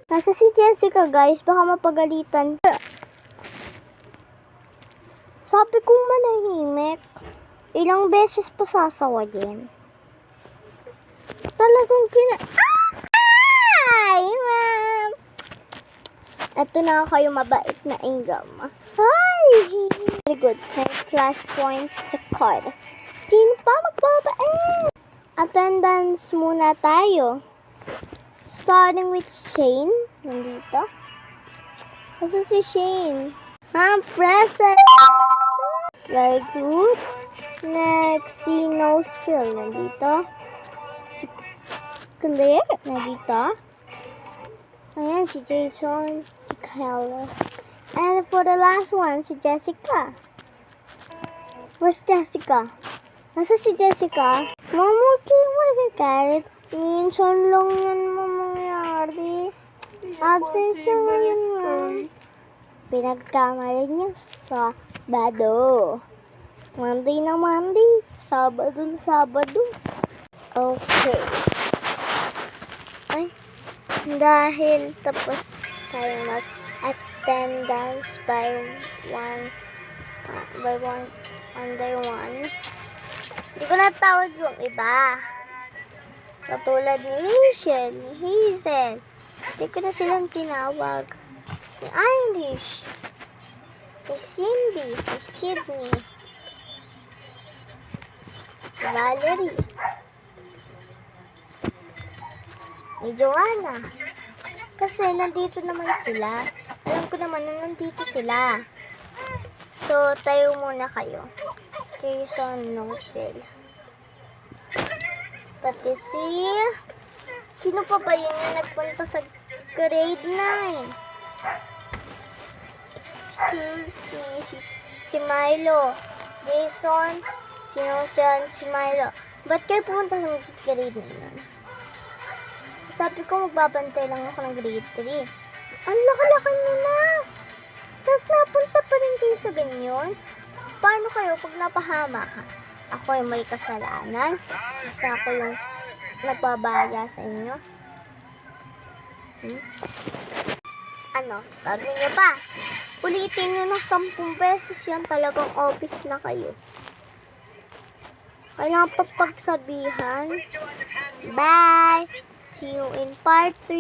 Nasa si Jessica, guys. Baka mapagalitan. Sabi kong manahimik. Ilang beses pa sasawayin. Talagang Ay, ma'am! Ito na kayo mabait na Ingram. Hi! Very good. 10 class points to card. Sino pa magbabait? Attendance muna tayo. Starting with Shane. Nandito. Kasi si Shane. Present! Very good. Next, si Noseville. Nandito. Si Claire. Nandito. Ayan, si Jason. Si Kyla. And for the last one, si Jessica. Where's Jessica? Nasa si Jessica? Mama, huwag kayong magagalit. Minsan lang yan mangyari. Absent siya ngayon, ma'am. Pinagkamali niya sa Sabado. Monday na Monday. Sabado na Sabado. Okay. Ay, dahil tapos tayo mag-attendance one by one. Hindi ko natawag yung iba. Katulad ni Rachel, ni Hazel. Hindi ko na silang tinawag. Ni Irish, ni Cindy, ni Sydney, ni Valerie, ni Joanna. Kasi nandito naman sila. Alam ko naman na nandito sila. So, tayo muna kayo. Jason Noseville. Pati sino pa ba yun yung nagpunta sa grade 9? Si Milo. Jason, si Nosan, si Milo. Ba't kayo pumunta sa grade 9? Sabi ko magbabantay lang ako ng grade 3. Ang laki-laki nila. Tapos napunta pa rin kayo sa ganyan. Paano kayo pag napahama ka? Ako yung may kasalanan. Kasi ako yung nagpabaya sa inyo. Ano? Gagawin nyo pa? Ulitin nyo ng 10 beses yan. Talagang office na kayo. Kailangan pa pagsabihan. Bye! See you in part 3.